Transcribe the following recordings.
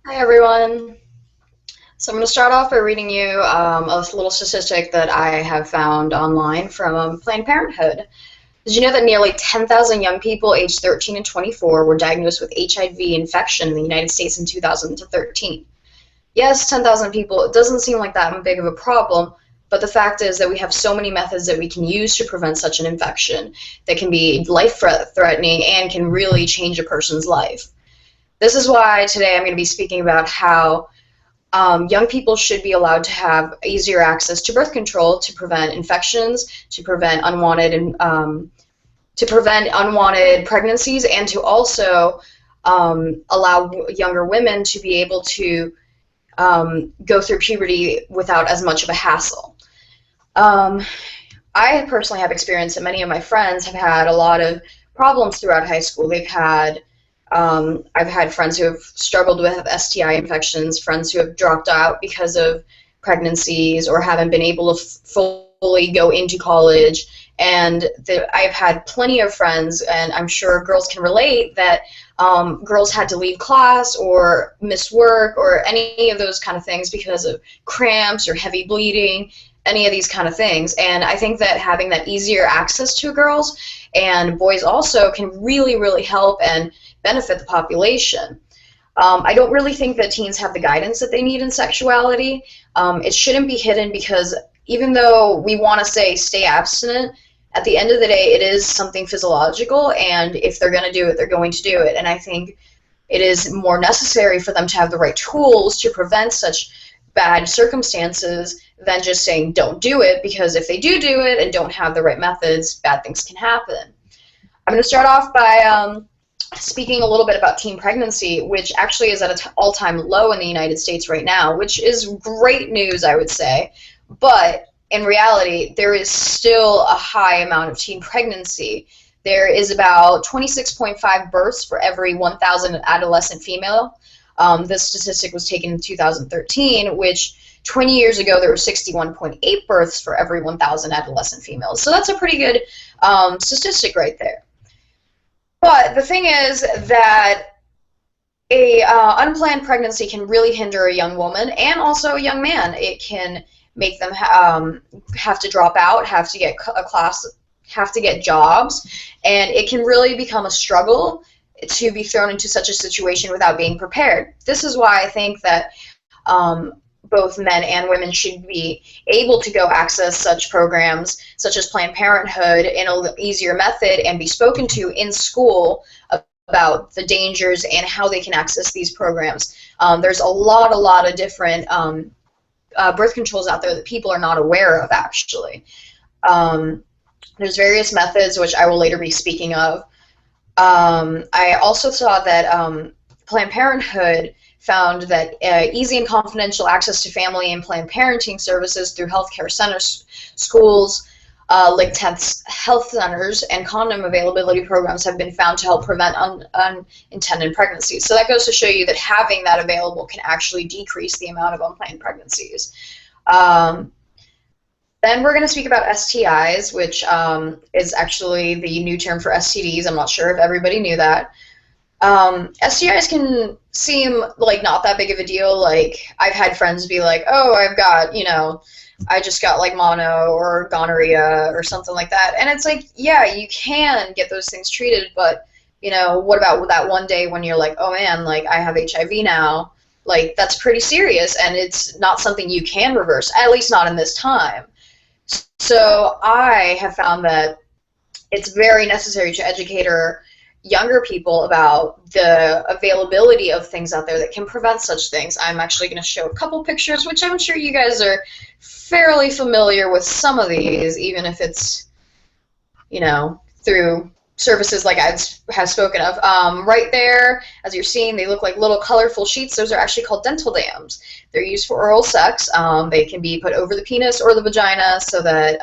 Hi everyone. So I'm going to start off by reading you a little statistic that I have found online from Planned Parenthood. Did you know that nearly 10,000 young people aged 13 and 24 were diagnosed with HIV infection in the United States in 2013? Yes, 10,000 people. It doesn't seem like that big of a problem, but the fact is that we have so many methods that we can use to prevent such an infection that can be life-threatening and can really change a person's life. This is why today I'm going to be speaking about how young people should be allowed to have easier access to birth control to prevent infections, to prevent unwanted pregnancies, and to also allow younger women to be able to go through puberty without as much of a hassle. I personally have experience that many of my friends have had a lot of problems throughout high school. I've had friends who have struggled with STI infections, friends who have dropped out because of pregnancies or haven't been able to fully go into college. And I've had plenty of friends, and I'm sure girls can relate, that girls had to leave class or miss work or any of those kind of things because of cramps or heavy bleeding, any of these kind of things. And I think that having that easier access to girls and boys also can really, really help and benefit the population. I don't really think that teens have the guidance that they need in sexuality. It shouldn't be hidden because even though we want to say stay abstinent, at the end of the day it is something physiological, and if they're going to do it, they're going to do it. And I think it is more necessary for them to have the right tools to prevent such bad circumstances than just saying don't do it, because if they do it and don't have the right methods, bad things can happen. I'm going to start off by speaking a little bit about teen pregnancy, which actually is at an all-time low in the United States right now, which is great news, I would say. But in reality, there is still a high amount of teen pregnancy. There is about 26.5 births for every 1,000 adolescent female. This statistic was taken in 2013, which 20 years ago there were 61.8 births for every 1,000 adolescent females. So that's a pretty good statistic right there. But the thing is that a unplanned pregnancy can really hinder a young woman and also a young man. It can make them have to drop out, have to get jobs, and it can really become a struggle to be thrown into such a situation without being prepared. This is why I think that both men and women should be able to go access such programs such as Planned Parenthood in an easier method and be spoken to in school about the dangers and how they can access these programs. There's a lot of different birth controls out there that people are not aware of, actually. There's various methods which I will later be speaking of. I also saw that Planned Parenthood found that easy and confidential access to family and planned parenting services through healthcare centers, schools, linked health centers, and condom availability programs have been found to help prevent unintended pregnancies. So that goes to show you that having that available can actually decrease the amount of unplanned pregnancies. Then we're going to speak about STIs, which is actually the new term for STDs. I'm not sure if everybody knew that. STIs can seem like not that big of a deal. Like, I've had friends be like, oh, I've got, I just got like mono or gonorrhea or something like that. And it's like, yeah, you can get those things treated, but, what about that one day when you're like, oh man, like I have HIV now? Like, that's pretty serious, and it's not something you can reverse, at least not in this time. So I have found that it's very necessary to educate younger people about the availability of things out there that can prevent such things. I'm actually going to show a couple pictures, which I'm sure you guys are fairly familiar with some of these, even if it's, through services like I have spoken of. Right there, as you're seeing, they look like little colorful sheets. Those are actually called dental dams. They're used for oral sex. They can be put over the penis or the vagina so that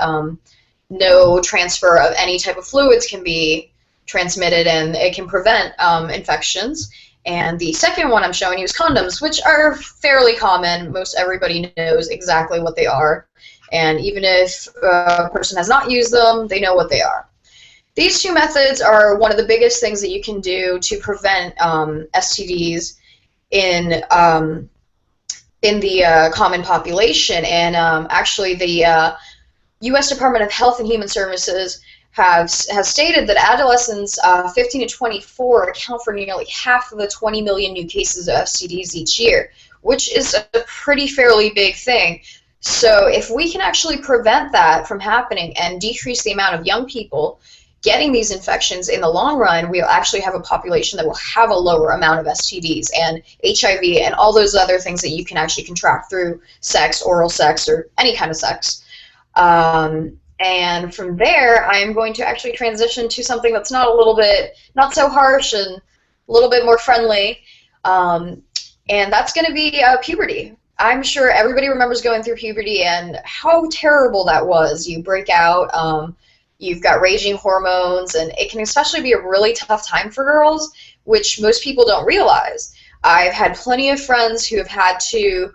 no transfer of any type of fluids can be transmitted, and it can prevent infections. And the second one I'm showing you is condoms, which are fairly common. Most everybody knows exactly what they are, and even if a person has not used them, they know what they are. These two methods are one of the biggest things that you can do to prevent STDs in the common population. And actually, the U.S. Department of Health and Human Services has stated that adolescents 15 to 24 account for nearly half of the 20 million new cases of STDs each year, which is a pretty fairly big thing. So if we can actually prevent that from happening and decrease the amount of young people getting these infections in the long run, we'll actually have a population that will have a lower amount of STDs and HIV and all those other things that you can actually contract through sex, oral sex, or any kind of sex. And from there, I'm going to actually transition to something that's not so harsh and a little bit more friendly, and that's going to be puberty. I'm sure everybody remembers going through puberty and how terrible that was. You break out, you've got raging hormones, and it can especially be a really tough time for girls, which most people don't realize. I've had plenty of friends who have had to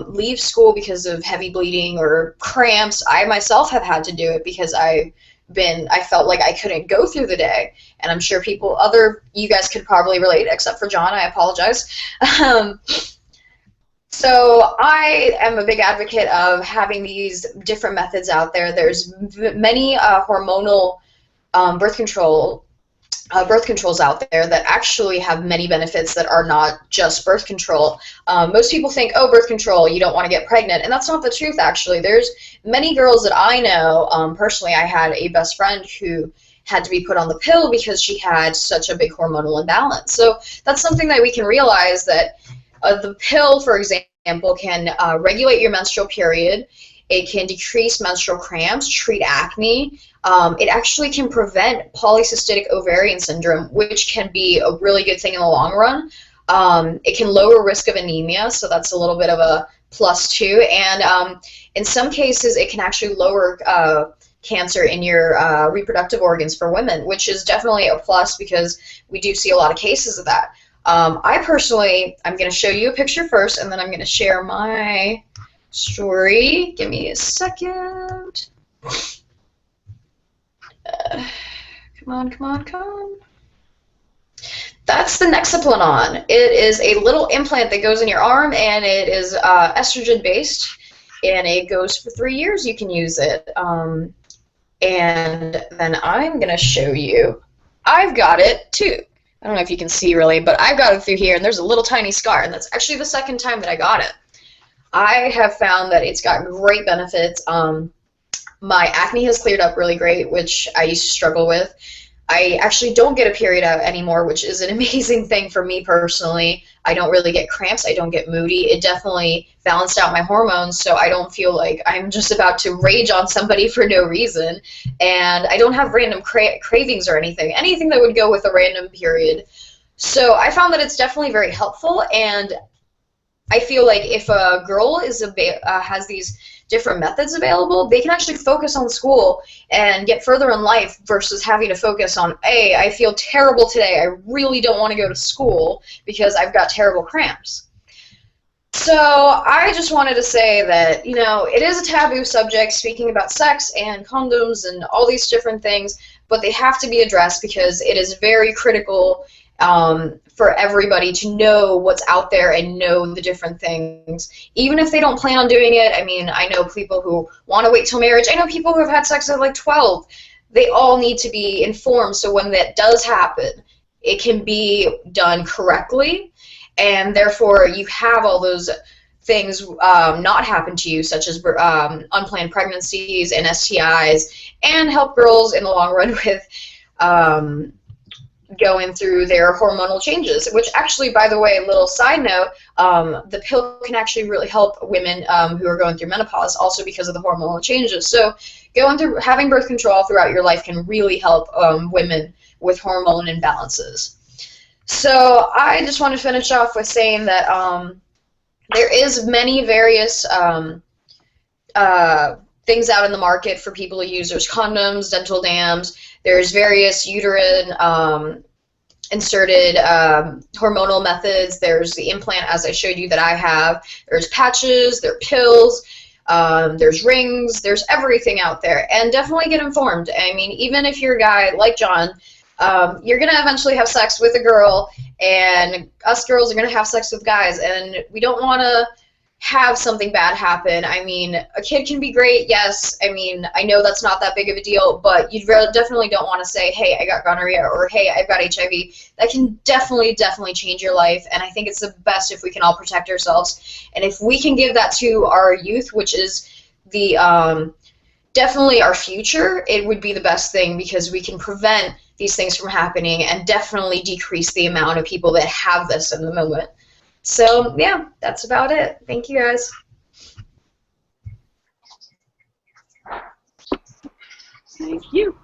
leave school because of heavy bleeding or cramps. I myself have had to do it because I felt like I couldn't go through the day, and I'm sure you guys could probably relate, except for John. I apologize. So I am a big advocate of having these different methods out there. There's many hormonal birth controls out there that actually have many benefits that are not just birth control. Most people think, oh, birth control, you don't want to get pregnant, and that's not the truth, actually. There's many girls that I know. Personally, I had a best friend who had to be put on the pill because she had such a big hormonal imbalance. So that's something that we can realize, that the pill, for example, can regulate your menstrual period. It can decrease menstrual cramps, treat acne. It actually can prevent polycystic ovarian syndrome, which can be a really good thing in the long run. It can lower risk of anemia, so that's a little bit of a plus too. And in some cases, it can actually lower cancer in your reproductive organs for women, which is definitely a plus because we do see a lot of cases of that. I'm going to show you a picture first, and then I'm going to share my story. Give me a second. Come on. That's the Nexaplanon. It is a little implant that goes in your arm, and it is estrogen-based, and it goes for 3 years. You can use it. And then I'm going to show you. I've got it, too. I don't know if you can see really, but I've got it through here, and there's a little tiny scar, and that's actually the second time that I got it. I have found that it's got great benefits. My acne has cleared up really great, which I used to struggle with. I actually don't get a period out anymore, which is an amazing thing for me personally. I don't really get cramps. I don't get moody. It definitely balanced out my hormones, so I don't feel like I'm just about to rage on somebody for no reason. And I don't have random cravings or anything that would go with a random period. So I found that it's definitely very helpful, and I feel like if a girl has these different methods available, they can actually focus on school and get further in life versus having to focus on, hey, I feel terrible today. I really don't want to go to school because I've got terrible cramps. So I just wanted to say that, it is a taboo subject, speaking about sex and condoms and all these different things, but they have to be addressed because it is very critical for everybody to know what's out there and know the different things, even if they don't plan on doing it. I mean, I know people who want to wait till marriage. I know people who have had sex at like 12. They all need to be informed, so when that does happen, it can be done correctly, and therefore you have all those things not happen to you, such as unplanned pregnancies and STIs, and help girls in the long run with going through their hormonal changes, which actually, by the way, a little side note, the pill can actually really help women who are going through menopause, also because of the hormonal changes. So having birth control throughout your life can really help women with hormone imbalances. So I just want to finish off with saying that there is many various things out in the market for people to use. There's condoms, dental dams, there's various uterine inserted hormonal methods. There's the implant, as I showed you, that I have. There's patches, there are pills, there's rings, there's everything out there. And definitely get informed. I mean, even if you're a guy like John you're going to eventually have sex with a girl, and us girls are going to have sex with guys, and we don't want to have something bad happen. I mean, a kid can be great, yes. I mean, I know that's not that big of a deal, but you definitely don't want to say, hey, I got gonorrhea, or hey, I've got HIV. That can definitely change your life, and I think it's the best if we can all protect ourselves. And if we can give that to our youth, which is the definitely our future, it would be the best thing, because we can prevent these things from happening and definitely decrease the amount of people that have this in the moment. So, yeah, that's about it. Thank you, guys. Thank you.